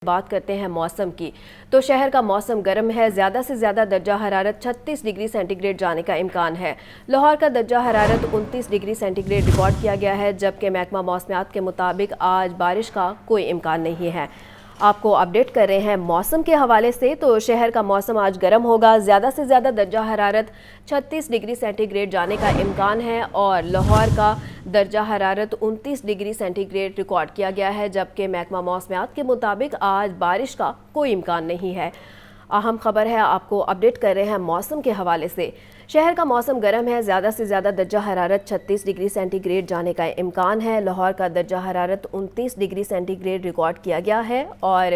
بات کرتے ہیں موسم کی تو شہر کا موسم گرم ہے۔ زیادہ سے زیادہ درجہ حرارت 36 ڈگری سینٹی گریڈ جانے کا امکان ہے۔ لاہور کا درجہ حرارت 29 ڈگری سینٹی گریڈ ریکارڈ کیا گیا ہے، جبکہ محکمہ موسمیات کے مطابق آج بارش کا کوئی امکان نہیں ہے۔ آپ کو اپڈیٹ کر رہے ہیں موسم کے حوالے سے تو شہر کا موسم آج گرم ہوگا۔ زیادہ سے زیادہ درجہ حرارت 36 ڈگری سینٹی گریڈ جانے کا امکان ہے اور لاہور کا درجہ حرارت 29 ڈگری سینٹی گریڈ ریکارڈ کیا گیا ہے، جبکہ محکمہ موسمیات کے مطابق آج بارش کا کوئی امکان نہیں ہے۔ اہم خبر ہے، آپ کو اپڈیٹ کر رہے ہیں موسم کے حوالے سے۔ شہر کا موسم گرم ہے، زیادہ سے زیادہ درجہ حرارت 36 ڈگری سینٹی گریڈ جانے کا امکان ہے۔ لاہور کا درجہ حرارت 29 ڈگری سینٹی گریڈ ریکارڈ کیا گیا ہے اور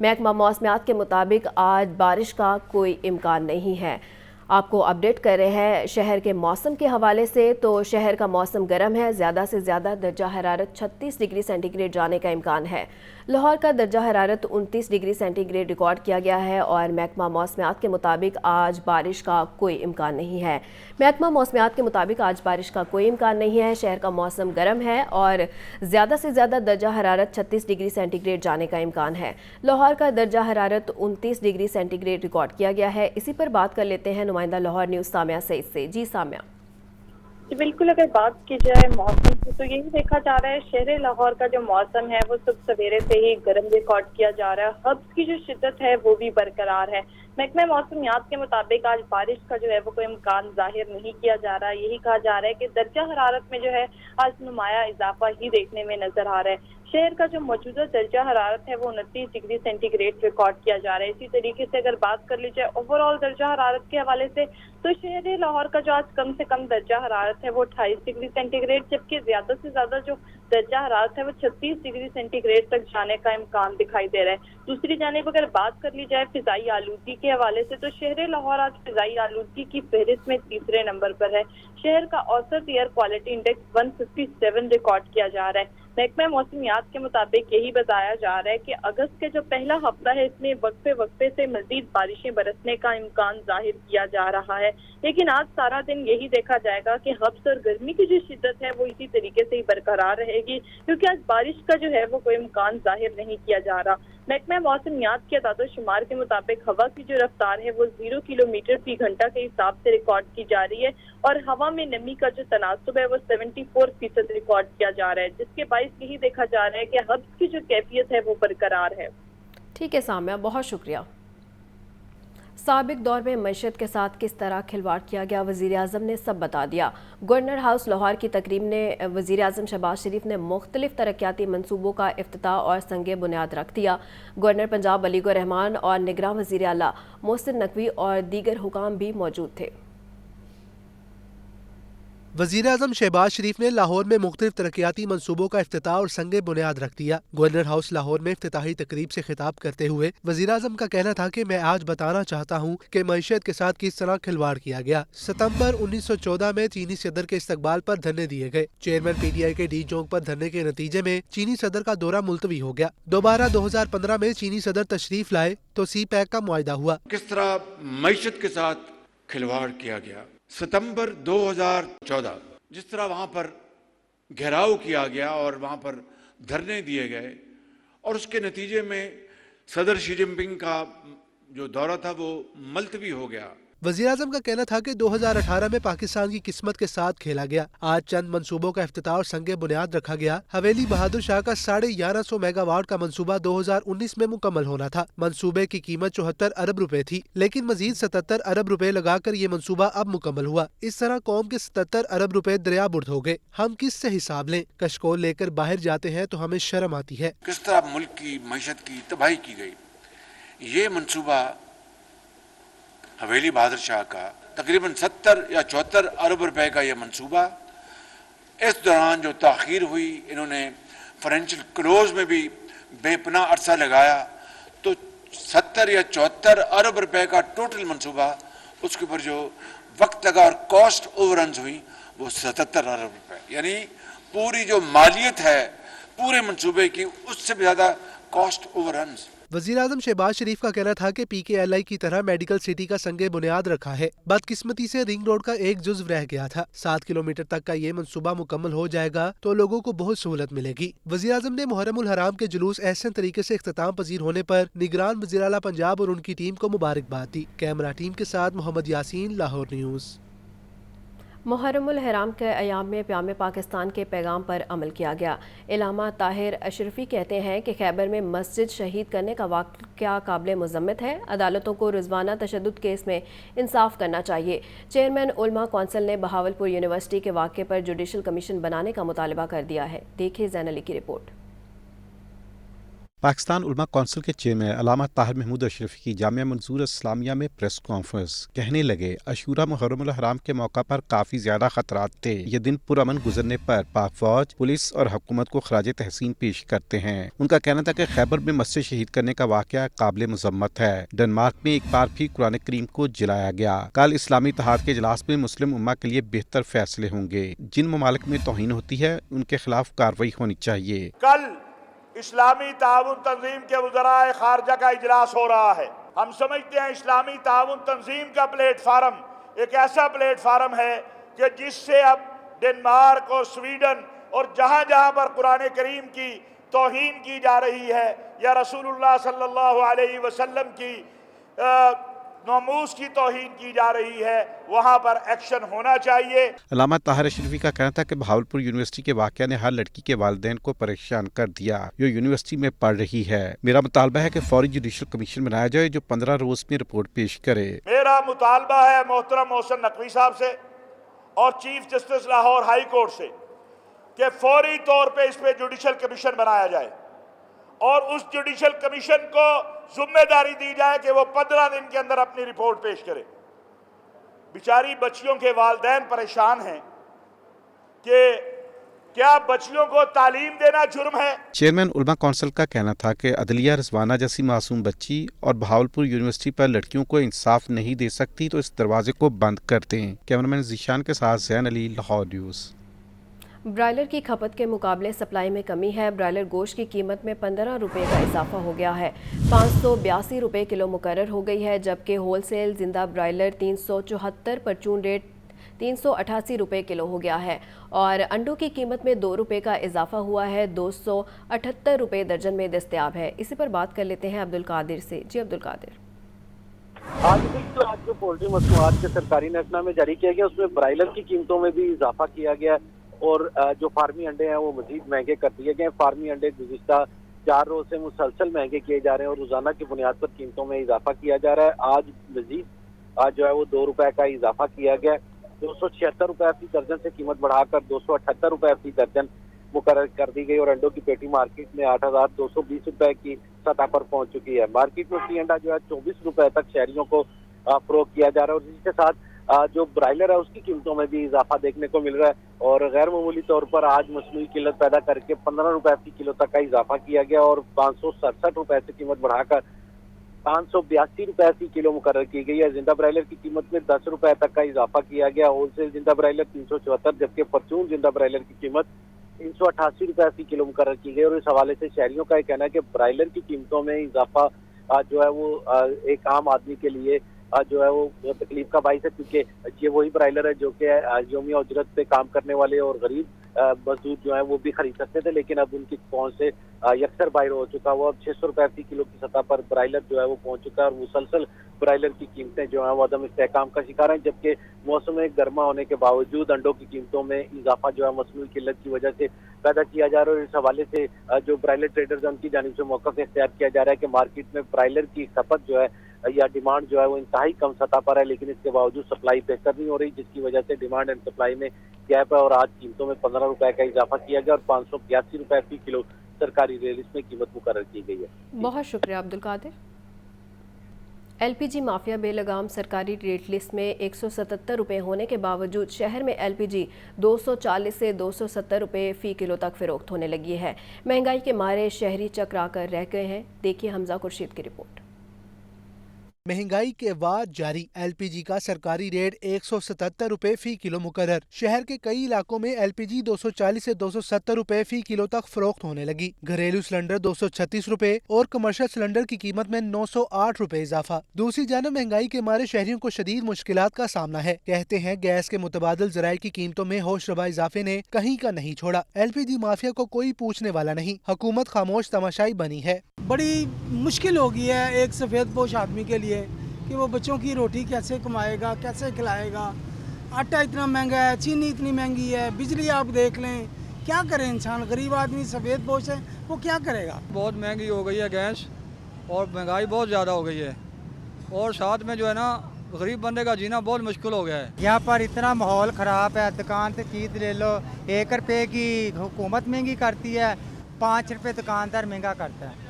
محکمہ موسمیات کے مطابق آج بارش کا کوئی امکان نہیں ہے۔ آپ کو اپڈیٹ کر رہے ہیں شہر کے موسم کے حوالے سے تو شہر کا موسم گرم ہے، زیادہ سے زیادہ درجہ حرارت 36 ڈگری سینٹی گریڈ جانے کا امکان ہے۔ لاہور کا درجہ حرارت 29 ڈگری سینٹی گریڈ ریکارڈ کیا گیا ہے اور محکمہ موسمیات کے مطابق آج بارش کا کوئی امکان نہیں ہے۔ محکمہ موسمیات کے مطابق آج بارش کا کوئی امکان نہیں ہے۔ شہر کا موسم گرم ہے اور زیادہ سے زیادہ درجہ حرارت 36 ڈگری سینٹی گریڈ جانے کا امکان ہے۔ لاہور کا درجہ حرارت 29 ڈگری سینٹی گریڈ ریکارڈ کیا گیا ہے۔ اسی پر بات کر لیتے ہیں نمائندہ لاہور نیوز سامیہ سعید سے۔ جی سامیہ۔ جی بالکل، اگر بات کی جائے موسم کی تو یہی دیکھا جا رہا ہے شہر لاہور کا جو موسم ہے وہ صبح سویرے سے ہی گرم ریکارڈ کیا جا رہا ہے۔ ہبس کی جو شدت ہے وہ بھی برقرار ہے۔ محکمہ موسمیات کے مطابق آج بارش کا جو ہے وہ کوئی امکان ظاہر نہیں کیا جا رہا۔ یہی کہا جا رہا ہے کہ درجہ حرارت میں جو ہے آج نمایاں اضافہ ہی دیکھنے میں نظر آ رہا ہے۔ شہر کا جو موجودہ درجہ حرارت ہے وہ 29 ڈگری سینٹی گریڈ ریکارڈ کیا جا رہا ہے۔ اسی طریقے سے اگر بات کر لی جائے اوور آل درجہ حرارت کے حوالے سے تو شہر لاہور کا جو آج کم سے کم درجہ حرارت ہے وہ 28 ڈگری سینٹی گریڈ، جبکہ زیادہ سے زیادہ جو درجہ حرارت ہے وہ 36 ڈگری سینٹی گریڈ تک جانے کا امکان دکھائی دے رہا ہے۔ دوسری جانب اگر بات کر لی جائے فضائی آلودگی کے حوالے سے تو شہر لاہور آج فضائی آلودگی کی فہرست میں تیسرے نمبر پر ہے۔ شہر کا اوسط ایئر کوالٹی انڈیکس 157 ریکارڈ کیا جا رہا ہے۔ محکمہ موسمیات کے مطابق یہی بتایا جا رہا ہے کہ اگست کے جو پہلا ہفتہ ہے اس میں وقفے وقفے سے مزید بارشیں برسنے کا امکان ظاہر کیا جا رہا ہے، لیکن آج سارا دن یہی دیکھا جائے گا کہ ہبس اور گرمی کی جو شدت ہے وہ اسی طریقے سے ہی برقرار رہے گی، کیونکہ آج بارش کا جو ہے وہ کوئی امکان ظاہر نہیں کیا جا رہا۔ محکمہ موسمیات کے اعداد و شمار کے مطابق ہوا کی جو رفتار ہے وہ 0 کلومیٹر فی گھنٹہ کے حساب سے ریکارڈ کی جا رہی ہے اور ہوا میں نمی کا جو تناسب ہے وہ 74% ریکارڈ کیا جا رہا ہے، جس کے باعث یہی دیکھا جا رہا ہے کہ ہبس کی جو کیفیت ہے وہ برقرار ہے۔ ٹھیک ہے سامیہ، بہت شکریہ۔ سابق دور میں معیشت کے ساتھ کس طرح کھلواڑ کیا گیا، وزیر اعظم نے سب بتا دیا۔ گورنر ہاؤس لاہور کی تقریب نے وزیر اعظم شہباز شریف نے مختلف ترقیاتی منصوبوں کا افتتاح اور سنگ بنیاد رکھ دیا۔ گورنر پنجاب علی گڑھ رحمان اور نگراں وزیر اعلیٰ محسن نقوی اور دیگر حکام بھی موجود تھے۔ وزیر اعظم شہباز شریف نے لاہور میں مختلف ترقیاتی منصوبوں کا افتتاح اور سنگ بنیاد رکھ دیا۔ گورنر ہاؤس لاہور میں افتتاحی تقریب سے خطاب کرتے ہوئے وزیر اعظم کا کہنا تھا کہ میں آج بتانا چاہتا ہوں کہ معیشت کے ساتھ کس طرح کھلواڑ کیا گیا۔ ستمبر 1914 میں چینی صدر کے استقبال پر دھرنے دیے گئے۔ چیئرمین پی ٹی آئی کے ڈی چوک پر دھرنے کے نتیجے میں چینی صدر کا دورہ ملتوی ہو گیا۔ دوبارہ 2015 میں چینی صدر تشریف لائے تو سی پیک کا معاہدہ ہوا۔ کس طرح معیشت کے ساتھ کھلواڑ کیا گیا۔ ستمبر 2014 جس طرح وہاں پر گھیراؤ کیا گیا اور وہاں پر دھرنے دیے گئے اور اس کے نتیجے میں صدر شی جن پنگ کا جو دورہ تھا وہ ملتوی ہو گیا۔ وزیر اعظم کا کہنا تھا کہ 2018 میں پاکستان کی قسمت کے ساتھ کھیلا گیا۔ آج چند منصوبوں کا افتتاح اور سنگ بنیاد رکھا گیا۔ حویلی بہادر شاہ کا 1150 میگا واٹ کا منصوبہ 2019 میں مکمل ہونا تھا۔ منصوبے کی قیمت 74 ارب روپے تھی، لیکن مزید 77 ارب روپے لگا کر یہ منصوبہ اب مکمل ہوا۔ اس طرح قوم کے 77 ارب روپے دریا برد ہو گئے۔ ہم کس سے حساب لیں؟ کشکول لے کر باہر جاتے ہیں تو ہمیں شرم آتی ہے۔ کس طرح ملک کی معیشت کی تباہی کی گئی۔ یہ منصوبہ حویلی بہادر شاہ کا تقریباً 70 یا 74 ارب روپے کا یہ منصوبہ، اس دوران جو تاخیر ہوئی، انہوں نے فائنینشیل کلوز میں بھی بے پناہ عرصہ لگایا، تو 70 یا 74 ارب روپے کا ٹوٹل منصوبہ، اس کے اوپر جو وقت لگا اور کاسٹ اوور رنز ہوئی وہ 77 ارب روپے، یعنی پوری جو مالیت ہے پورے منصوبے کی اس سے بھی زیادہ کاسٹ اوور رنز۔ वज़ीर-ए-आज़म शहबाज शरीफ का कहना था कि PKLI की तरह मेडिकल सिटी का संगे बुनियाद रखा है। बदकिस्मती से रिंग रोड का एक जुज़्व रह गया था। 7 किलोमीटर तक का ये मंसूबा मुकम्मल हो जाएगा तो लोगों को बहुत सहूलत मिलेगी। वज़ीर-ए-आज़म ने मुहर्रम उल हराम के जुलूस एहसन तरीके से इख्तिताम पजीर होने पर निगरान वज़ीर आला पंजाब और उनकी टीम को मुबारकबाद दी। कैमरा टीम के साथ मोहम्मद यासीन, लाहौर न्यूज़। मुहर्रमुल हराम के अयाम में प्याम पाकिस्तान के पैगाम पर अमल किया गया। इलामा ताहिर अशरफी कहते हैं कि खैबर में मस्जिद शहीद करने का वाक़या काबिल मज़म्मत है। अदालतों को रिजवाना तशद्दुद केस में इंसाफ करना चाहिए। चेयरमैन उलमा कौंसिल ने बहावलपुर यूनिवर्सिटी के वाक़े पर जुडिशल कमीशन बनाने का मुतालबा कर दिया है। देखिए ज़ैन अली की रिपोर्ट। पाकिस्तान उलमा कौंसिल के चेयरमैन अल्लामा ताहिर महमूद अशरफी की जामिया मंसूर इस्लामिया में प्रेस कॉन्फ्रेंस। कहने लगे, अशूरा मुहर्रमुल हराम के मौका पर काफ़ी ज़्यादा खतरात थे। ये दिन पुरअमन गुजरने पर पाक फौज, पुलिस और हुकूमत को खराज तहसीन पेश करते हैं। उनका कहना था कि खैबर में मस्जिद शहीद करने का वाक़या काबिल मज़म्मत है। डेनमार्क में एक बार भी कुरान करीम को जलाया गया। कल इस्लामी इत्तेहाद के इजलास में मुस्लिम उम्मा के लिए बेहतर फैसले होंगे। जिन ममालिक में तौहीन होती है उनके खिलाफ कार्रवाई होनी चाहिए। कल इस्लामी ताउन तंजीम के वज़राए खारजा का इजलास हो रहा है। हम समझते हैं इस्लामी ताउन तंजीम का प्लेटफार्म एक ऐसा प्लेटफार्म है कि जिससे अब डेनमार्क और स्वीडन और जहाँ जहाँ पर कुरान करीम की तौहीन की जा रही है या रसूलुल्लाह सल्लल्लाहु अलैहि वसल्लम की नमूस की तौहीन की जा रही है, वहाँ पर एक्शन होना चाहिए। अल्लामा ताहिर अशरफी का कहना था कि बहावलपुर यूनिवर्सिटी के वाक़या ने हर लड़की के वालिदैन को परेशान कर दिया जो यूनिवर्सिटी में पढ़ रही है। मेरा मुतालबा है कि फौरी जुडिशल कमीशन बनाया जाए जो 15 रोज में रिपोर्ट पेश करे। मेरा मुतालबा है मोहतरम मोहसिन नकवी साहब से और chief justice Lahore high court से कि फौरी तौर पे इस पे जुडिशल कमीशन बनाया जाए और उस जुडिशल कमीशन को जिम्मेदारी दी जाए कि वो 15 दिन के अंदर अपनी रिपोर्ट पेश करे। बेचारी बच्चियों के वालिदैन परेशान हैं कि क्या बच्चियों को तालीम देना जुर्म है। चेयरमैन उलमा कौंसिल का कहना था कि अदलिया रिजवाना जैसी मासूम बच्ची और बहावलपुर यूनिवर्सिटी पर लड़कियों को इंसाफ नहीं दे सकती तो इस दरवाजे को बंद कर दें। कैमरामैन जीशान के साथ ज़ैन अली, लाहौर न्यूज़। ब्रायलर की खपत के मुकाबले सप्लाई में कमी है। ब्रायलर गोश्त की कीमत में 15 रुपये का इजाफा हो गया है। 582 रुपये किलो मुकर्रर हो गई है, जबकि होलसेल जिंदा ब्रायलर 374, परचून रेट 388 रुपये किलो हो गया है और अंडों की कीमत में 2 रुपये का इजाफा हुआ है। 278 रुपये दर्जन में दस्तयाब है। इसी पर बात कर लेते हैं अब्दुल कादिर से। जी अब्दुल कादिर। आज जो पोल्ट्री मसनूआत के सरकारी नजरनामे में जारी किया गया उसमें ब्रायलर की कीमतों में भी इजाफा किया गया और जो फार्मी अंडे हैं वो मजीद महंगे कर दिए गए। फार्मी अंडे गुज़िश्ता 4 रोज से मुसलसल महंगे किए जा रहे हैं और रोजाना की बुनियाद पर कीमतों में इजाफा किया जा रहा है। आज मजीद जो है वो 2 रुपए का इजाफा किया गया। 276 रुपए फी दर्जन से कीमत बढ़ाकर 278 रुपए फी दर्जन मुकर्रर कर दी गई और अंडों की पेटी मार्केट में 8,220 रुपए की सतह पर पहुंच चुकी है। मार्केट में फी अंडा जो है 24 रुपए तक शहरियों को फरोख्त किया जा रहा है और इसी के साथ जो ब्रायलर है उसकी कीमतों में भी इजाफा देखने को मिल रहा है और गैर मामूली तौर पर आज मसनूई किल्लत पैदा करके 15 रुपए फी किलो तक का इजाफा किया गया और 567 रुपए से कीमत बढ़ाकर 582 रुपए फी किलो मुकर्रर की गई है। जिंदा ब्रायलर की कीमत में 10 रुपए तक का इजाफा किया गया। होलसेल जिंदा ब्रायलर 374 जबकि परचून जिंदा ब्रायलर की कीमत 388 रुपए फी किलो मुकर्रर की गई और इस हवाले से शहरियों का कहना है कि ब्रायलर की कीमतों में इजाफा जो है वो एक आम आदमी के लिए जो है वो तकलीफ का बाइस है क्योंकि ये वही ब्रायलर है जो कि योमिया उजरत पे काम करने वाले और गरीब मजदूर जो है वो भी खरीद सकते थे, लेकिन अब उनकी पहुंच से यकसर बाहर हो चुका। वो अब 600 रुपए फी किलो की सतह पर ब्रायलर जो है वो पहुंच चुका है और मुसलसल ब्रायलर की कीमतें जो है वो अदम इस्तेहकाम का शिकार हैं, जबकि मौसम गर्मा होने के बावजूद अंडों की कीमतों में इजाफा जो है मसनूई किल्लत की वजह से पैदा किया जा रहा है। और इस हवाले से जो ब्रायलर ट्रेडर्स हैं उनकी जानिब से मौक़िफ़ इख्तियार किया जा रहा है कि मार्केट में ब्रायलर की खपत जो है या डिमांड जो है वो इंतहाई कम सतह पर है, लेकिन इसके बावजूद सप्लाई बेहतर नहीं हो रही, जिसकी वजह से डिमांड एंड सप्लाई में गैप है और आज कीमतों में 15 रुपए का इजाफा किया गया और 582 रुपए फी किलो सरकारी रेट में कीमत मुकर्रर की गई है। बहुत शुक्रिया अब्दुल कादिर। LPG माफिया बेलगाम सरकारी रेट लिस्ट में 177 रुपये होने के बावजूद शहर में LPG 240 से 270 रुपये फ़ी किलो तक फ़रोख्त होने लगी है। महंगाई के मारे शहरी चकरा कर रह गए हैं। देखिए हमजा खुर्शीद की रिपोर्ट। महंगाई के बाद जारी LPG का सरकारी रेट 177 रुपए फी किलो मुकर्रर। शहर के कई इलाकों में LPG 240 से 270 रुपए फी किलो तक फरोख्त होने लगी। घरेलू सिलेंडर 236 रुपए और कमर्शियल सिलेंडर की कीमत में 908 रुपए इजाफा। दूसरी जानब महंगाई के मारे शहरियों को शदीद मुश्किलात का सामना है। कहते हैं गैस के मुतबादिल ज़राए की कीमतों में होश रवा इजाफे ने कहीं का नहीं छोड़ा। LPG माफिया को कोई पूछने वाला नहीं, हुकूमत खामोश तमाशाई बनी है। बड़ी मुश्किल हो गई है एक सफ़ेद पोश आदमी के लिए कि वो बच्चों की रोटी कैसे कमाएगा, कैसे खिलाएगा। आटा इतना महंगा है, चीनी इतनी महंगी है, बिजली आप देख लें, क्या करे इंसान। गरीब आदमी सफ़ेद पोश है, वो क्या करेगा। बहुत महंगी हो गई है गैस और महंगाई बहुत ज़्यादा हो गई है और साथ में जो है ना गरीब बंदे का जीना बहुत मुश्किल हो गया है। यहाँ पर इतना माहौल ख़राब है, दुकान से चीज़ ले लो 1 रुपये की हुकूमत महंगी करती है, 5 रुपये दुकानदार महंगा करता है,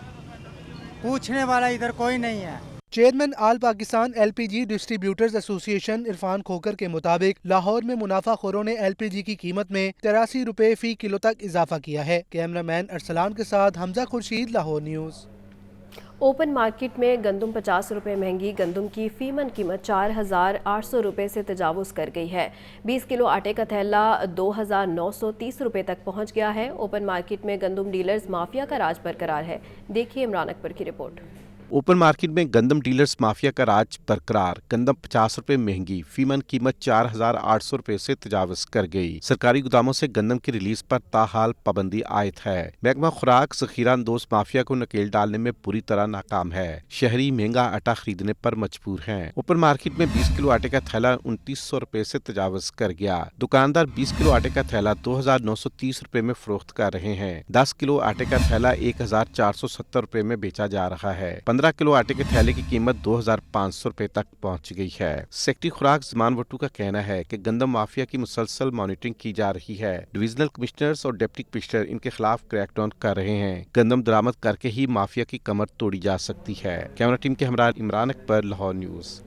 पूछने वाला इधर कोई नहीं है। Chairman all Pakistan LPG distributors association Irfan Khokhar के मुताबिक लाहौर में मुनाफाखोरों ने LPG की कीमत में 83 रुपए फी किलो तक इजाफा किया है। कैमरामैन अरसलान के साथ Hamza Khurshid, Lahore news. Open market में गंदम 50 रुपए महंगी गंदम की फीमन कीमत 4,800 रुपए से तजावुज़ कर गई है। 20 किलो आटे का थैला 2,930 रुपए तक पहुंच गया है। ओपन मार्केट में गंदम डीलर्स माफिया का राज बरकरार है। देखिए इमरान अकबर की रिपोर्ट। ओपन मार्केट में गंदम डीलर्स माफिया का राज बरकरार। गंदम 50 रुपए महंगी, फीमन कीमत 4,800 रुपए से तजावुज कर गई। सरकारी गोदामों से गंदम की रिलीज पर ताहाल पाबंदी आयद है। महकमा खुराक ज़ख़ीरा अंदोज़ माफिया को नकेल डालने में पूरी तरह नाकाम है। शहरी महंगा आटा खरीदने पर मजबूर हैं। ओपन मार्केट में 20 किलो आटे का थैला 2900 रुपए से तजावुज कर गया। दुकानदार 20 किलो आटे का थैला 2,930 रुपए में फरोख्त कर रहे हैं। 10 किलो आटे का थैला 1,470 रुपए में बेचा जा रहा है। 15 किलो आटे के थैले की कीमत 2,500 रुपए तक पहुंच गई है। सेक्रेटरी खुराक ज़मान वट्टू का कहना है कि गंदम माफिया की मुसलसल मॉनिटरिंग की जा रही है। डिविजनल कमिश्नर्स और डिप्टी कमिश्नर इनके खिलाफ क्रैकडाउन कर रहे हैं। गंदम दरामद करके ही माफिया की कमर तोड़ी जा सकती है। कैमरा टीम के हमरा इमरान अकबर, लाहौर न्यूज़।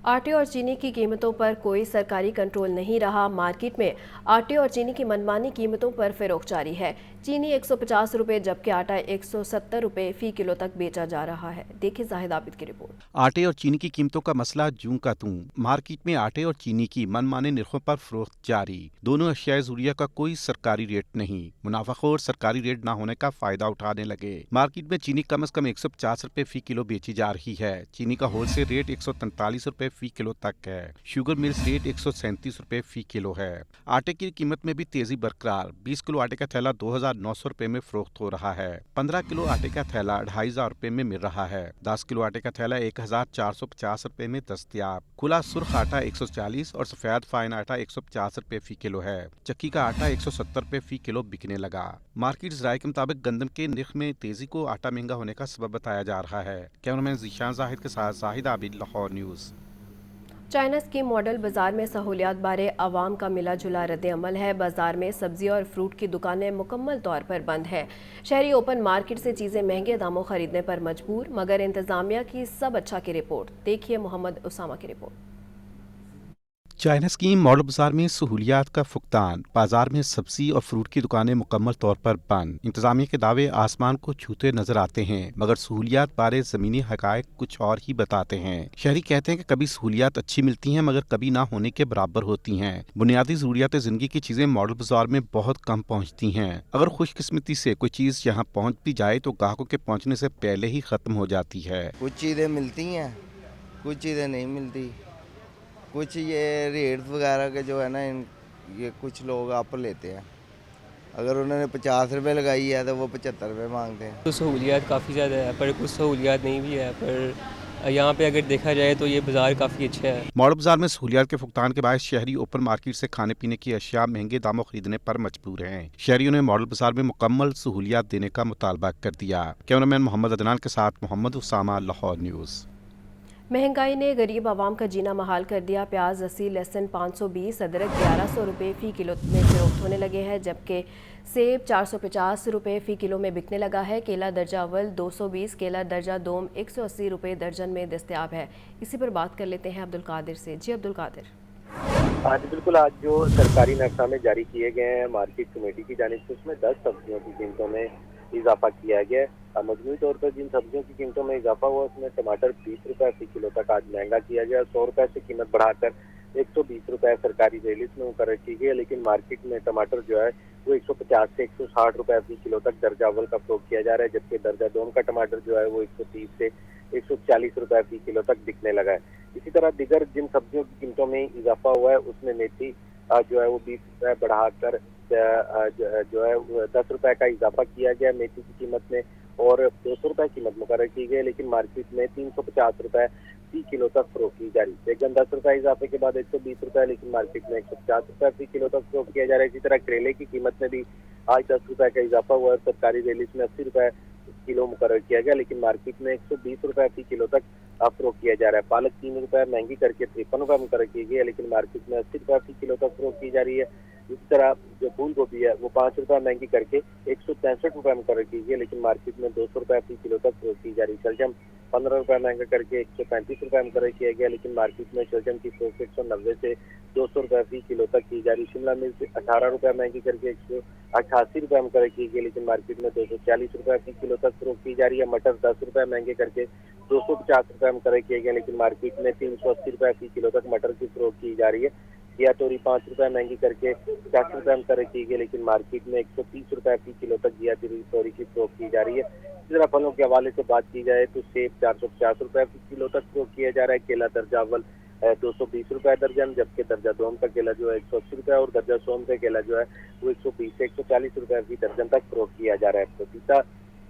आटे और चीनी की कीमतों पर कोई सरकारी कंट्रोल नहीं रहा। मार्केट में आटे और चीनी की मनमानी कीमतों पर फरोख्त जारी है। चीनी 150 रुपए जबकि आटा 170 रुपए फी किलो तक बेचा जा रहा है। देखिए जाहिद आबिद की रिपोर्ट। आटे और चीनी की कीमतों का मसला जूं का तूं। मार्केट में आटे और चीनी की मनमाने निर्खों पर फरोख्त जारी। दोनों अशियाए ज़रूरिया का कोई सरकारी रेट नहीं। मुनाफाखोर सरकारी रेट न होने का फायदा उठाने लगे। मार्केट में चीनी कम से कम 150 रुपए फी किलो बेची जा रही है। चीनी का होलसेल रेट 143 रुपए फी किलो तक है। शुगर मिल्स रेट 137 रुपए फी किलो है। आटे की कीमत में भी तेजी बरकरार। 20 किलो आटे का थैला 2,900 रुपए में फरोख्त हो रहा है। 15 किलो आटे का थैला 2,500 रुपए में मिल रहा है। 10 किलो आटे का थैला 1,450 रुपए में दस्तयाब। खुला सुर्ख आटा 140 और सफेद फाइन आटा 150 रुपए फी किलो है। चक्की का आटा 170 रुपए फी किलो बिकने लगा। मार्केट ज़राए के मुताबिक गंदम के निर्ख में तेजी को आटा महंगा होने का सबब बताया जा रहा है। कैमरामैन ज़ीशान जाहिद के साथ Zahid Abid, Lahore news. China scheme model बाजार में सहूलियात बारे आवाम का मिला जुला रद्द अमल है। बाजार में सब्जी और फ्रूट की दुकानें मुकम्मल तौर पर बंद है। शहरी ओपन मार्केट से चीज़ें महंगे दामों खरीदने पर मजबूर, मगर इंतजामिया की सब अच्छा की रिपोर्ट। देखिए मोहम्मद उसामा की रिपोर्ट। चाइना स्कीम मॉडल बाजार में सहूलियात का फुकदान। बाजार में सब्जी और फ्रूट की दुकानें मुकम्मल तौर पर बंद। इंतजामिया के दावे आसमान को छूते नजर आते हैं, मगर सहूलियात बारे ज़मीनी हकायक कुछ और ही बताते हैं। शहरी कहते हैं कि कभी सहूलियात अच्छी मिलती हैं मगर कभी ना होने के बराबर होती हैं। बुनियादी ज़रूरियात ज़िंदगी की चीज़ें मॉडल बाजार में बहुत कम पहुँचती हैं। अगर खुशकिस्मती से कोई चीज़ यहाँ पहुँच भी जाए तो ग्राहकों के पहुँचने से पहले ही ख़त्म हो जाती है। कुछ चीज़ें मिलती हैं, कुछ चीज़ें नहीं मिलती। कुछ ये रेट वगैरह के जो है ना, ये कुछ लोग आप लेते हैं। अगर उन्होंने 50 रुपये लगाई है तो वो 75 रुपये मांगते हैं। तो सहूलियात काफ़ी ज़्यादा है, पर कुछ सहूलियात नहीं भी है। पर यहाँ पे अगर देखा जाए तो ये बाज़ार काफ़ी अच्छा है। मॉडल बाजार में सहूलियात के फुकदान के बाद शहरी ओपन मार्केट से खाने पीने की अशिया महंगे दामों खरीदने पर मजबूर हैं। शहरियों ने मॉडल बाजार में मुकम्मल सहूलियात देने का मुतालबा कर दिया। कैमरामैन मोहम्मद अदनान के साथ मोहम्मद उसामा, लाहौर न्यूज़। महंगाई ने गरीब आवाम का जीना महाल कर दिया। प्याज 80, लहसुन 520, अदरक 1100 रुपये फ़ी किलो में फरोख्त होने लगे हैं, जबकि सेब 450 रुपये फ़ी किलो में बिकने लगा है। केला दर्जा अव्वल 220, केला दर्जा दोम 180 रुपये दर्जन में दस्तयाब है। इसी पर बात कर लेते हैं अब्दुल कादिर से। जी अब्दुल कादिर। आज बिल्कुल, आज जो सरकारी नक्शानामे जारी किए गए हैं मार्केट कमेटी की जानिब से, उसमें 10 सब्जियों की कीमतों में इजाफा किया गया है। مجموعی طور پر جن سبزیوں کی قیمتوں میں اضافہ ہوا اس میں ٹماٹر 20 روپے فی کلو تک آج مہنگا کیا گیا. 100 روپے سے قیمت بڑھا کر 120 روپے سرکاری ریلیز میں مقرر کی گئی, لیکن مارکیٹ میں ٹماٹر جو ہے وہ 150 سے 160 روپے فی کلو تک درجہ اول کا فروخت کیا جا رہا ہے, جبکہ درجہ دوم کا ٹماٹر جو ہے وہ 130 سے 140 روپے فی کلو تک بکنے لگا ہے. اسی طرح دیگر جن سبزیوں کی قیمتوں میں اضافہ ہوا ہے اس میں میتھی جو ہے وہ 20 روپے بڑھا کر جو ہے 10 روپے کا اضافہ کیا گیا میتھی کی قیمت میں, اور 200 روپے قیمت مقرر کی گئی, لیکن مارکیٹ میں 350 روپے فی کلو تک فروخت کی جا رہی ہے. بیگن 10 روپے اضافے کے بعد 120 روپے, لیکن مارکیٹ میں 150 روپے فی کلو تک فروخت کیا جا رہا ہے. اسی طرح کریلے کی قیمت میں بھی آج 10 روپے کا اضافہ ہوا ہے, سرکاری ریلیز میں 80 روپے کلو مقرر کیا گیا, لیکن مارکیٹ میں 120 روپے فی کلو تک فروخت کیا جا رہا ہے. پالک 3 روپے مہنگی کر کے 53 روپے مقرر کی گئی ہے, لیکن مارکیٹ میں 80 روپے فی کلو تک فروخت کی جا رہی ہے. اسی طرح جو پھول گوبھی ہے وہ 5 روپے مہنگی کر کے 163 روپے مقرر کی گئی ہے, لیکن مارکیٹ میں 200 روپے فی کلو تک فروخت کی جا رہی ہے. شلجم 15 روپے مہنگا کر کے 135 روپے مقرر کیا گیا, لیکن مارکیٹ میں شلجم کی فروخت 190 سے 200 روپے فی کلو تک کی جا رہی ہے. شملہ مرچ 18 روپے مہنگی کر کے 188 روپے مقرر کی گئی, لیکن مارکیٹ میں 240 روپے فی کلو تک فروخت کی جا رہی ہے. مٹر 10 روپے مہنگے کر کے 250 روپے مقرر کیا گیا, لیکن مارکیٹ میں 380 روپے فی کلو تک مٹر کی فروخت کی جا رہی ہے. گیا توری 5 روپے مہنگی کر کے 50 روپے مقرر کی گئی, لیکن مارکیٹ میں 130 روپے فی کلو تک گیا توری کی فروخت کی جا رہی ہے. اس طرح پھلوں کے حوالے سے بات کی جائے تو سیب 450 روپے فی کلو تک فروخت کیا جا رہا ہے. کیلا درجہ اول 220 روپے درجن, جبکہ درجہ دوم کا کیلا جو ہے 180 روپے اور درجہ سوم کا کیلا جو ہے وہ 120 سے 140 روپے فی درجن تک فروخت کیا جا رہا ہے. پپیتا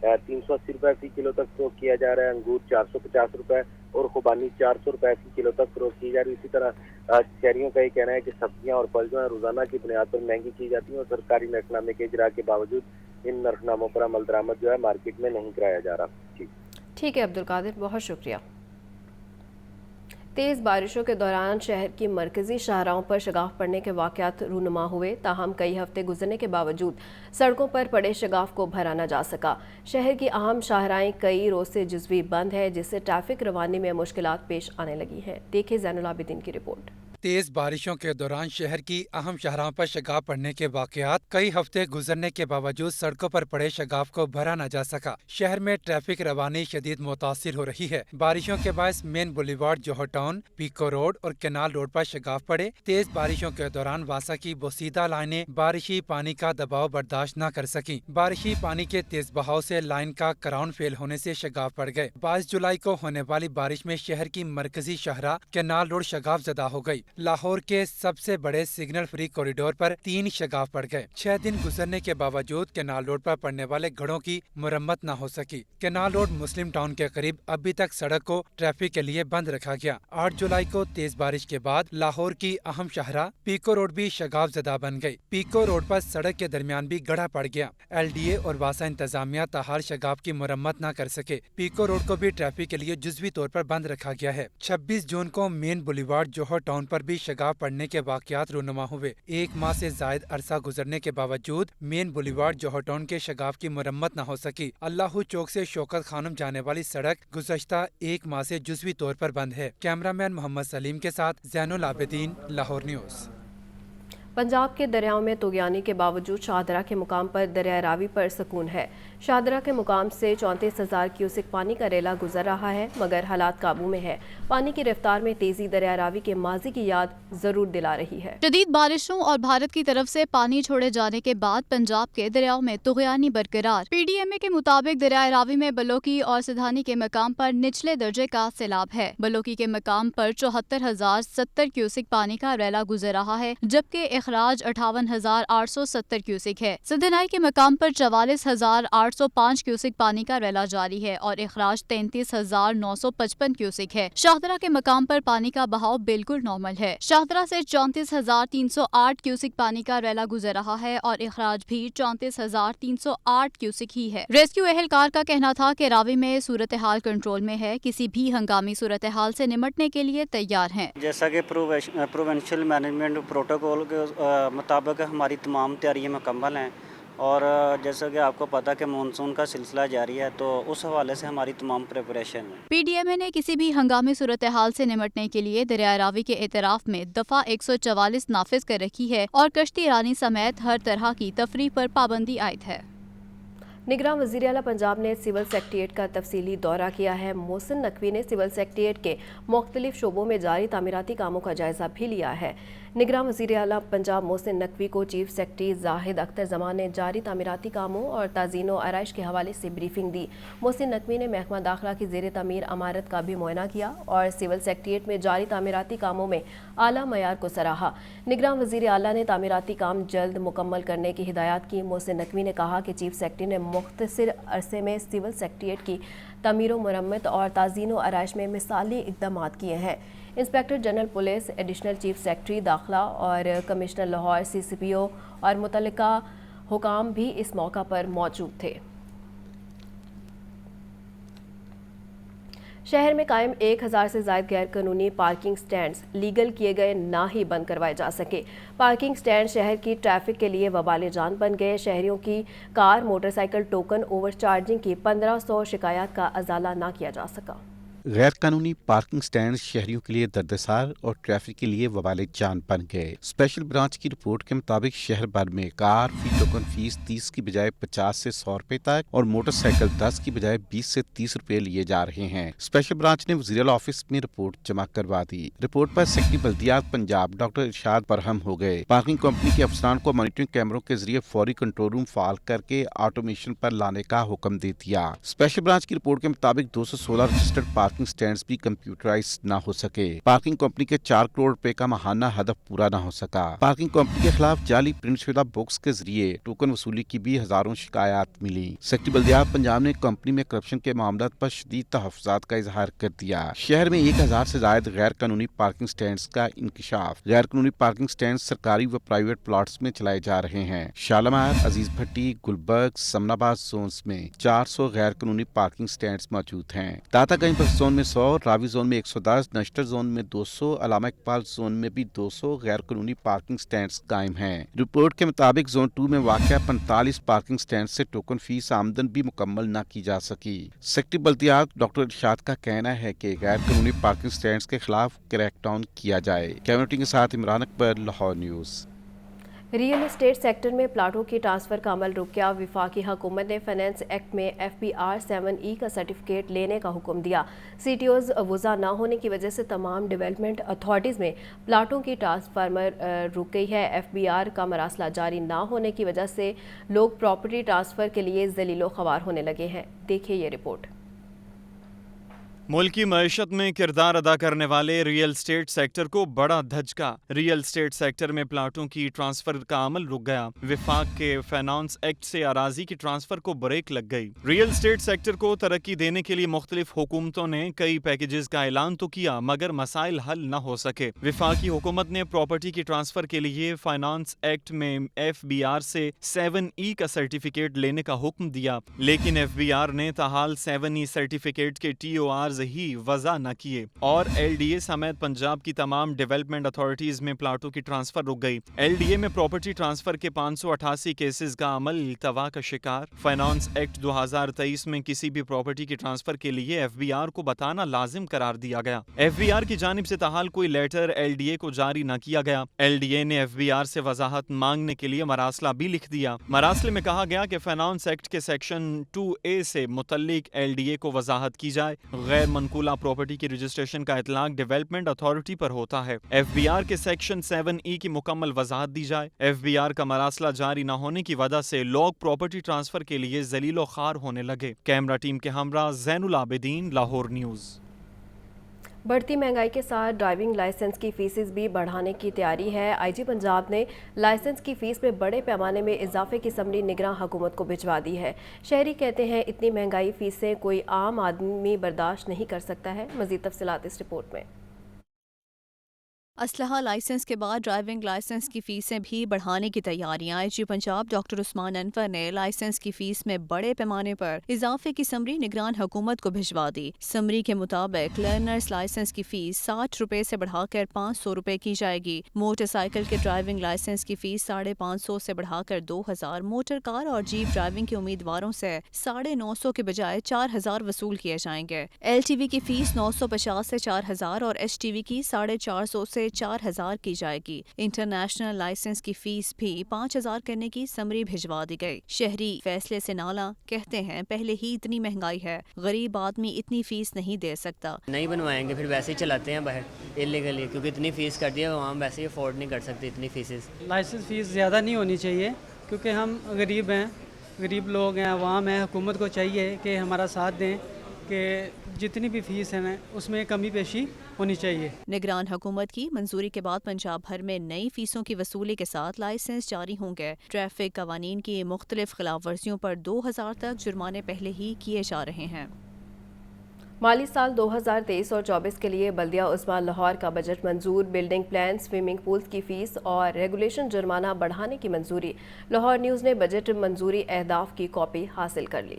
380 روپے فی کلو تک فروخت کیا جا رہا ہے. انگور 450 روپے اور خوبانی 400 روپے فی کلو تک فروخت کی جا رہی ہے. اسی طرح شہریوں کا یہ کہنا ہے کہ سبزیاں اور پھل جو ہیں روزانہ کی بنیاد پر مہنگی کی جاتی ہیں, اور سرکاری نرخ نامے کے اجرا کے باوجود ان نرخ ناموں پر عمل درآمد جو ہے مارکیٹ میں نہیں کرایا جا رہا. ٹھیک ہے عبدالقادر, بہت شکریہ. تیز بارشوں کے دوران شہر کی مرکزی شاہراہوں پر شگاف پڑنے کے واقعات رونما ہوئے, تاہم کئی ہفتے گزرنے کے باوجود سڑکوں پر پڑے شگاف کو بھرا نہ جا سکا. شہر کی اہم شاہراہیں کئی روز سے جزوی بند ہے, جس سے ٹریفک روانی میں مشکلات پیش آنے لگی ہیں. دیکھیں زین العابدین کی رپورٹ. تیز بارشوں کے دوران شہر کی اہم شاہراہوں پر شگاف پڑنے کے واقعات کئی ہفتے گزرنے کے باوجود سڑکوں پر پڑے شگاف کو بھرا نہ جا سکا. شہر میں ٹریفک روانی شدید متاثر ہو رہی ہے. بارشوں کے باعث مین بولیوارڈ جوہر ٹاؤن, پیکو روڈ اور کینال روڈ پر شگاف پڑے. تیز بارشوں کے دوران واسا کی بوسیدہ لائنیں بارشی پانی کا دباؤ برداشت نہ کر سکیں. بارشی پانی کے تیز بہاؤ سے لائن کا کراؤن فیل ہونے سے شگاف پڑ گئے. 22 جولائی کو ہونے والی بارش میں شہر کی مرکزی شاہراہ کینال روڈ شگاف زدہ ہو گئی. لاہور کے سب سے بڑے سگنل فری کوریڈور پر 3 شگاف پڑ گئے. 6 دن گزرنے کے باوجود کینال روڈ پر پڑنے والے گڑھوں کی مرمت نہ ہو سکی. کینال روڈ مسلم ٹاؤن کے قریب ابھی تک سڑک کو ٹریفک کے لیے بند رکھا گیا. 8 جولائی کو تیز بارش کے بعد لاہور کی اہم شاہراہ پیکو روڈ بھی شگاف زدہ بن گئی. پیکو روڈ پر سڑک کے درمیان بھی گڑھا پڑ گیا. LDA اور واسا انتظامیہ تاحال شگاف کی مرمت نہ کر سکے. پیکو روڈ کو بھی ٹریفک کے لیے جزوی طور پر بند رکھا گیا ہے. 26 جون کو مین بولیوارڈ جوہر ٹاؤن پر بھی شگاف پڑنے کے واقعات رونما ہوئے. 1 ماہ سے زائد عرصہ گزرنے کے باوجود مین بولیوارڈ جوہر ٹاؤن کے شگاف کی مرمت نہ ہو سکی. اللہ چوک سے شوکت خانم جانے والی سڑک گزشتہ 1 ماہ سے جزوی طور پر بند ہے. کیمرامین محمد سلیم کے ساتھ زین العابدین, لاہور نیوز. پنجاب کے دریاؤں میں طغیانی کے باوجود شاہدرہ کے مقام پر دریائے راوی پر سکون ہے. شاہدرہ کے مقام سے 34,000 کیوسک پانی کا ریلا گزر رہا ہے, مگر حالات قابو میں ہے. پانی کی رفتار میں تیزی دریائے راوی کے ماضی کی یاد ضرور دلا رہی ہے. شدید بارشوں اور بھارت کی طرف سے پانی چھوڑے جانے کے بعد پنجاب کے دریاؤں میں طغیانی برقرار. PDMA کے مطابق دریائے راوی میں بلوکی اور سدھانی کے مقام پر نچلے درجے کا سیلاب ہے. بلوکی کے مقام پر 74,070 کیوسک پانی کا ریلا گزر رہا ہے, جبکہ اخراج 58,870 کیوسک ہے. سدھنائی کے مقام پر 44,805 کیوسک پانی کا ریلا جاری ہے اور اخراج 33,955 کیوسک ہے. شاہدرہ کے مقام پر پانی کا بہاؤ بالکل نارمل ہے. شاہدرہ سے 34,308 کیوسک پانی کا ریلا گزر رہا ہے اور اخراج بھی 34,308 کیوسک ہی ہے. ریسکیو اہلکار کا کہنا تھا کہ راوی میں صورتحال کنٹرول میں ہے, کسی بھی ہنگامی صورتحال سے نمٹنے کے لیے تیار ہیں. جیسا کہ پروونشل مینجمنٹ پروٹوکول کے مطابق ہماری تمام تیاریاں مکمل ہیں, اور جیسا کہ آپ کو پتا کہ مانسون کا سلسلہ جاری ہے, تو اس حوالے سے ہماری تمام پریپریشن ہے. PDMA نے کسی بھی ہنگامی صورتحال سے نمٹنے کے لیے دریائے راوی کے اعتراف میں دفعہ 144 نافذ کر رکھی ہے اور کشتی رانی سمیت ہر طرح کی تفریح پر پابندی عائد ہے. निगरां वज़ीर आला पंजाब ने सिविल सेक्रेटेरिएट का तफसीली दौरा किया है। मोहसिन नकवी ने सिविल सेक्रेटेरिएट के मुख्तलिफ शोबों में जारी तामीराती कामों का जायजा भी लिया है। निगरां वज़ीर आला पंजाब मोहसिन नकवी को चीफ सेक्रेटरी जाहिद अख्तर जमान ने जारी तामीराती कामों और ताज़ीन व आराइश के हवाले से ब्रीफिंग दी। मोहसिन नकवी ने महकमा दाखिला की ज़ेर तमीर अमारत का भी मुआयना किया और सिविल सेक्रेटेरिएट में जारी तामीराती कामों में आला मयार को सराहा। निगरां वज़ीर आला ने तामीराती काम जल्द मुकम्मल करने की हिदायत की। मोहसिन नकवी ने कहा कि चीफ सेक्रेटरी ने मुख्तसर अरसे में सिविल सेक्रेटेरिएट की तमीर व मरम्मत और ताज़ीन व आराइश में मिसाली इक़दामात किए हैं। Inspector general police, additional chief secretary दाखिला और कमिश्नर लाहौर, CCPO और मुतल्लिका हुकाम भी इस मौका पर मौजूद थे। शहर में कायम 1000 से ज़ायद गैर कानूनी पार्किंग स्टैंड्स लीगल किए गए ना ही बंद करवाए जा सके। पार्किंग स्टैंड शहर की ट्रैफिक के लिए वबाल जान बन गए। शहरियों की कार, मोटरसाइकिल टोकन ओवरचार्जिंग की 1500 शिकायत का अजाला ना किया जा सका। गैर कानूनी पार्किंग स्टैंड शहरियों के लिए दर्दसार और ट्रैफिक के लिए वबाल जान बन गए। स्पेशल ब्रांच की रिपोर्ट के मुताबिक शहर भर में कार फी टोकन फीस 30 की बजाय 50 से 100 रुपए तक और मोटरसाइकिल 10 की बजाय 20 से 30 रुपए लिए जा रहे हैं। स्पेशल ब्रांच ने वज़ीर आला ऑफिस में रिपोर्ट जमा करवा दी। रिपोर्ट पर सेक्रेटरी बल्दियात पंजाब डॉक्टर इरशाद बरहम हो गए। पार्किंग कंपनी के अफसरान को मॉनिटरिंग कैमरों के जरिए फौरी कंट्रोल रूम फाल करके ऑटोमेशन पर लाने का हुक्म दे दिया। स्पेशल ब्रांच की रिपोर्ट के मुताबिक 216 रजिस्टर्ड पार्किंग स्टैंड्स भी कंप्यूटराइज न हो सके। पार्किंग कंपनी के 4 करोड़ रुपए का माहाना हदफ पूरा न हो सका। पार्किंग कंपनी के खिलाफ जाली प्रिंट शुदा बुक्स के जरिए टोकन वसूली की भी हजारों शिकायत मिली। सेक्रेटरी बल्दियात पंजाब ने कंपनी में करप्शन के मामलों पर शदीद तहफ़्फ़ुज़ात का इजहार कर दिया। शहर में 1000 से ज़ायद गैर कानूनी पार्किंग स्टैंड का इंकशाफ। गैर कानूनी पार्किंग स्टैंड सरकारी व प्राइवेट प्लॉट्स में चलाए जा रहे हैं। शालामार, अजीज भट्टी, गुलबर्ग, समनाबाद जोन्स में 400 गैर कानूनी पार्किंग स्टैंड मौजूद हैं। दातागंज बस जोन में 100, रावी जोन में 110, नश्तर जोन में 200, अलामा इकबाल जोन में भी 200 गैर कानूनी पार्किंग स्टैंड कायम हैं। रिपोर्ट के मुताबिक जोन 2 में वाक़या 45 पार्किंग स्टैंड से टोकन फीस आमदन भी मुकम्मल न की जा सकी। सेक्रेटरी बल्दियात डॉक्टर इरशाद का कहना है कि गैर कानूनी पार्किंग स्टैंड के खिलाफ क्रैकडाउन किया जाए। कैमरा टीम के साथ Imran Akbar, Lahore news. Real estate sector में प्लाटों की ट्रांसफ़र का अमल रुक गया। वफाकी हुकूमत ने फाइनेंस एक्ट में FBR 7E का सर्टिफिकेट लेने का हुक्म दिया। CTOs वज़ा न होने की वजह से तमाम डेवलपमेंट अथॉरिटीज़ में प्लाटों की ट्रांसफर रुक गई है। FBR का मरासला जारी न होने की वजह से लोग प्रॉपर्टी ट्रांसफ़र के लिए ज़लीलो ख्वार होने लगे हैं। देखिए ये रिपोर्ट। मुल्क की मईशत में किरदार अदा करने वाले रियल स्टेट सेक्टर को बड़ा धचका। रियल स्टेट सेक्टर में प्लाटों की ट्रांसफर का अमल रुक गया। विफाक के फाइनेंस एक्ट से अराजी की ट्रांसफर को ब्रेक लग गई। रियल स्टेट सेक्टर को तरक्की देने के लिए मुख्तलिफ हुकूमतों ने कई पैकेजेस का ऐलान तो किया मगर मसाइल हल न हो सके। विफाकी हुकूमत ने प्रॉपर्टी की ट्रांसफर के लिए फाइनेंस एक्ट में FBR से 7E का सर्टिफिकेट लेने का हुक्म दिया, लेकिन FBR ने ताहाल 7E सर्टिफिकेट के TOR ही वज़ा न किए और LDA समेत पंजाब की तमाम डेवलपमेंट अथॉरिटीज में प्लाटों की ट्रांसफर रुक गई। LDA में प्रॉपर्टी ट्रांसफर के 588 केसेस का अमल इल्तवा का शिकार। फाइनेंस एक्ट 2023 में किसी भी प्रॉपर्टी की ट्रांसफर के लिए FBR को बताना लाजिम करार दिया गया। FBR की जानिब से ताहाल कोई लेटर LDA को जारी न किया गया। LDA ने FBR से वजाहत मांगने के लिए मरासला भी लिख दिया। मरासले में कहा गया कि फाइनेंस एक्ट के सेक्शन 2A से मुतल्लिक LDA को वजाहत की जाए। गैर मनकूला प्रॉपर्टी की रजिस्ट्रेशन का इतलाक डेवलपमेंट अथॉरिटी पर होता है। FBR के सेक्शन 7E की मुकम्मल वजाहत दी जाए। FBR का मरासला जारी न होने की वजह से लोग प्रॉपर्टी ट्रांसफर के लिए जलीलो खार होने लगे। कैमरा टीम के हमरा ज़ैनुल आबिदीन, लाहौर न्यूज़। बढ़ती महंगाई के साथ ड्राइविंग लाइसेंस की फीसेस भी बढ़ाने की तैयारी है। IG पंजाब ने लाइसेंस की फ़ीस में बड़े पैमाने में इजाफे की समरी निगरां हुकूमत को भिजवा दी है। शहरी कहते हैं इतनी महंगाई फीसें कोई आम आदमी बर्दाश्त नहीं कर सकता है। मज़ीद तफसीलात इस रिपोर्ट में। असलहा लाइसेंस के बाद ड्राइविंग लाइसेंस की फीसें भी बढ़ाने की तैयारियां। IG पंजाब डॉक्टर उस्मान अनवर ने लाइसेंस की फीस में बड़े पैमाने पर इजाफे की समरी निगरान हुकूमत को भिजवा दी। समरी के मुताबिक लर्नर्स लाइसेंस की फीस 60 रुपए से बढ़ाकर 500 रुपए की जाएगी। मोटरसाइकिल के ड्राइविंग लाइसेंस की फीस 550 से बढ़ाकर 2000, मोटर कार और जीप ड्राइविंग के उम्मीदवारों से 950 के बजाय 4000 वसूल किए जाएंगे। LTV की फीस 950 से 4000 और HTV की 450 से سے 4000 کی جائے گی۔ انٹرنیشنل لائسنس کی فیس بھی 5000 کرنے کی سمری بھجوا دی گئی۔ شہری فیصلے سے نالاں، کہتے ہیں پہلے ہی اتنی مہنگائی ہے، غریب آدمی اتنی فیس نہیں دے سکتا۔ نہیں بنوائیں گے پھر ویسے ہی چلاتے ہیں باہر انلیگلی، کیونکہ اتنی فیس کر دی ہے عوام ویسے ہی افورڈ نہیں کر سکتے اتنی فیسز۔ لائسنس فیس زیادہ نہیں ہونی چاہیے کیونکہ ہم غریب ہیں، غریب لوگ ہیں، عوام ہیں، حکومت کو چاہیے کہ ہمارا ساتھ دیں کہ جتنی بھی فیس ہے اس میں کمی بیشی ہونی چاہیے۔ نگران حکومت کی منظوری کے بعد پنجاب بھر میں نئی فیسوں کی وصولی کے ساتھ لائسنس جاری ہوں گے۔ ٹریفک قوانین کی مختلف خلاف ورزیوں پر 2000 تک جرمانے پہلے ہی کیے جا رہے ہیں۔ مالی سال 2023 اور 24 کے لیے بلدیہ عظمیٰ لاہور کا بجٹ منظور، بلڈنگ پلان، سوئمنگ پولز کی فیس اور ریگولیشن جرمانہ بڑھانے کی منظوری۔ لاہور نیوز نے بجٹ منظوری اہداف کی کاپی حاصل کر لی۔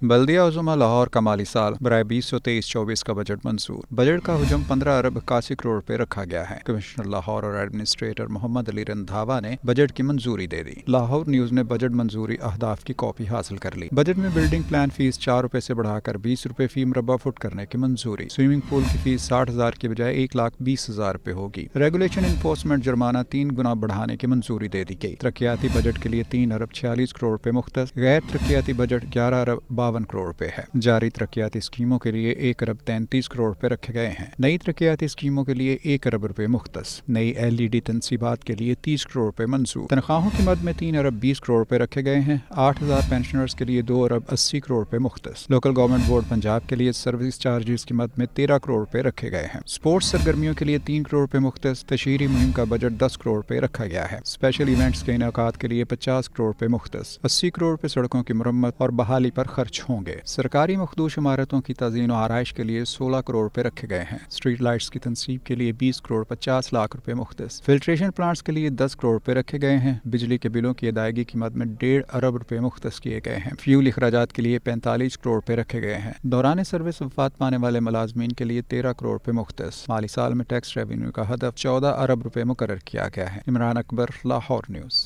بلدیہ عظمیٰ لاہور کا مالی سال برائے 2023-24 کا بجٹ منظور۔ بجٹ کا حجم 15 ارب 81 کروڑ روپے رکھا گیا ہے۔ کمشنر لاہور اور ایڈمنسٹریٹر محمد علی رندھاوا نے بجٹ کی منظوری دے دی۔ لاہور نیوز نے بجٹ منظوری اہداف کی کاپی حاصل کر لی۔ بجٹ میں بلڈنگ پلان فیس 4 روپے سے بڑھا کر 20 روپے فی مربع فٹ کرنے کی منظوری۔ سوئمنگ پول کی فیس 60,000 کی بجائے 1,20,000 روپے ہوگی۔ ریگولیشن انفورسمنٹ جرمانہ 3 گنا بڑھانے کی منظوری دے دی گئی۔ ترقیاتی بجٹ کے لیے 3 ارب 46 کروڑ روپے مختص، غیر ترقیاتی بجٹ 11 ارب 52 کروڑ روپے ہے۔ جاری ترقیاتی اسکیموں کے لیے 1 ارب 33 کروڑ روپے رکھے گئے ہیں۔ نئی ترقیاتی اسکیموں کے لیے 1 ارب روپے مختص۔ نئی LED تنصیبات کے لیے 30 کروڑ روپے منظور۔ تنخواہوں کی مد میں 3 ارب 20 کروڑ روپے رکھے گئے ہیں۔ 8000 پینشنرز کے لیے 2 ارب 80 کروڑ روپے مختص۔ لوکل گورنمنٹ بورڈ پنجاب کے لیے سروس چارجز کی مد میں 13 کروڑ روپے رکھے گئے ہیں۔ اسپورٹس سرگرمیوں کے لیے 3 کروڑ روپے مختص۔ تشہیری مہم کا بجٹ 10 کروڑ روپے رکھا گیا ہے۔ اسپیشل ایونٹس کے انعقاد کے لیے 50 کروڑ روپے مختص۔ 80 کروڑ روپے سڑکوں کی مرمت اور بحالی پر خرچ ہوں گے۔ سرکاری مخدوش عمارتوں کی تزئین و آرائش کے لیے 16 کروڑ روپے رکھے گئے ہیں۔ اسٹریٹ لائٹس کی تنصیب کے لیے 20 کروڑ 50 لاکھ روپے مختص۔ فلٹریشن پلانٹس کے لیے 10 کروڑ روپے رکھے گئے ہیں۔ بجلی کے بلوں کی ادائیگی کی مد میں 1.5 ارب روپے مختص کیے گئے ہیں۔ فیول اخراجات کے لیے 45 کروڑ روپے رکھے گئے ہیں۔ دوران سروس وفات پانے والے ملازمین کے لیے 13 کروڑ روپے مختص۔ مالی سال میں ٹیکس ریونیو کا ہدف 14 ارب روپے مقرر کیا گیا ہے۔ عمران اکبر، لاہور نیوز۔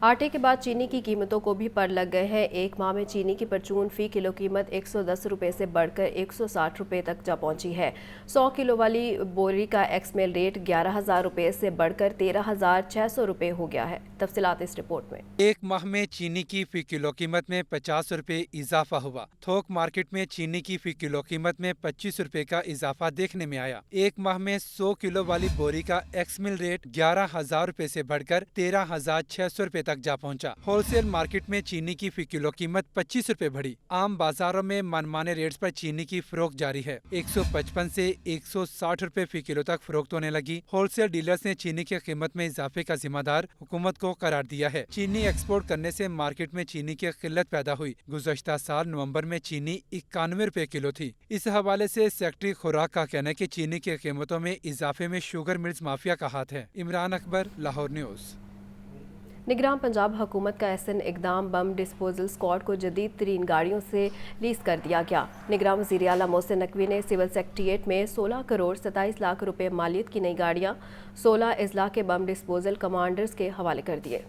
آٹے کے بعد چینی کی قیمتوں کو بھی پر لگ گئے ہیں۔ ایک ماہ میں چینی کی پرچون فی کلو قیمت 110 روپے سے بڑھ کر 160 روپے تک جا پہنچی ہے۔ 100 کلو والی بوری کا ایکس میل ریٹ 11,000 روپے سے بڑھ کر 13,600 روپے ہو گیا ہے۔ تفصیلات اس رپورٹ میں۔ ایک ماہ میں چینی کی فی کلو قیمت میں 50 روپے اضافہ ہوا۔ تھوک مارکیٹ میں چینی کی فی کلو قیمت میں 25 روپے کا اضافہ دیکھنے میں آیا۔ ایک ماہ میں 100 کلو والی بوری کا ایکس میل ریٹ 11,000 روپے سے بڑھ کر 13,600 روپے تک جا پہنچا۔ ہول سیل مارکیٹ میں چینی کی فی کلو قیمت 25 روپے بڑھی۔ عام بازاروں میں من مانے ریٹس پر چینی کی فروخت جاری ہے۔ 155 سے 160 روپے فی کلو تک فروخت ہونے لگی۔ ہول سیل ڈیلرز نے چینی کی قیمت میں اضافے کا ذمہ دار حکومت کو قرار دیا ہے۔ چینی ایکسپورٹ کرنے سے مارکیٹ میں چینی کی قلت پیدا ہوئی۔ گزشتہ سال نومبر میں چینی 91 روپے کلو تھی۔ اس حوالے سے سیکٹری خوراک کا کہنا ہے کہ چینی کی قیمتوں میں اضافے میں شوگر ملز مافیا کا ہاتھ ہے۔ عمران اکبر، لاہور نیوز۔ نگران پنجاب حکومت کا احسن اقدام، بم ڈسپوزل اسکواڈ کو جدید ترین گاڑیوں سے لیز کر دیا گیا۔ نگران وزیر اعلیٰ محسن نقوی نے سول سیکریٹریٹ میں 16 کروڑ 27 لاکھ روپے مالیت کی نئی گاڑیاں 16 اضلاع کے بم ڈسپوزل کمانڈرز کے حوالے کر دیے۔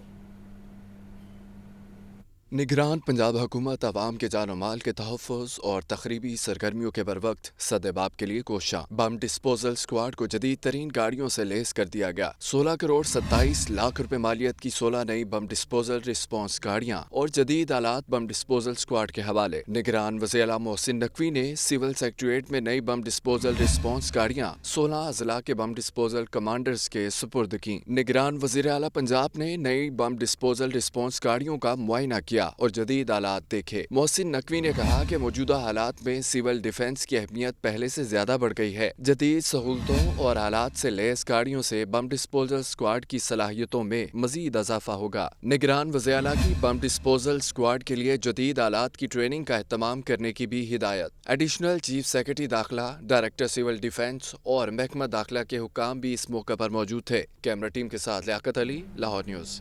نگران پنجاب حکومت عوام کے جان و مال کے تحفظ اور تقریبی سرگرمیوں کے بروقت سدباب کے لیے کوشاں، بم ڈسپوزل اسکواڈ کو جدید ترین گاڑیوں سے لیس کر دیا گیا۔ 16 کروڑ 27 لاکھ روپے مالیت کی 16 نئی بم ڈسپوزل رسپانس گاڑیاں اور جدید آلات بم ڈسپوزل اسکواڈ کے حوالے۔ نگران وزیر اعلیٰ محسن نقوی نے سول سیکریٹریٹ میں نئی بم ڈسپوزل رسپانس گاڑیاں 16 اضلاع کے بم ڈسپوزل کمانڈرز کے سپرد کی۔ نگران وزیر اعلیٰ پنجاب نے نئی بم ڈسپوزل رسپانس گاڑیوں کا معائنہ کیا اور جدید آلات دیکھے۔ محسن نقوی نے کہا کہ موجودہ حالات میں سول ڈیفنس کی اہمیت پہلے سے زیادہ بڑھ گئی ہے۔ جدید سہولتوں اور آلات سے لیس گاڑیوں سے بم ڈسپوزل اسکواڈ کی صلاحیتوں میں مزید اضافہ ہوگا۔ نگران وزیر اعلیٰ کی بم ڈسپوزل اسکواڈ کے لیے جدید آلات کی ٹریننگ کا اہتمام کرنے کی بھی ہدایت۔ ایڈیشنل چیف سیکرٹری داخلہ، ڈائریکٹر سول ڈیفنس اور محکمہ داخلہ کے حکام بھی اس موقع پر موجود تھے۔ کیمرہ ٹیم کے ساتھ لیاقت علی، لاہور نیوز۔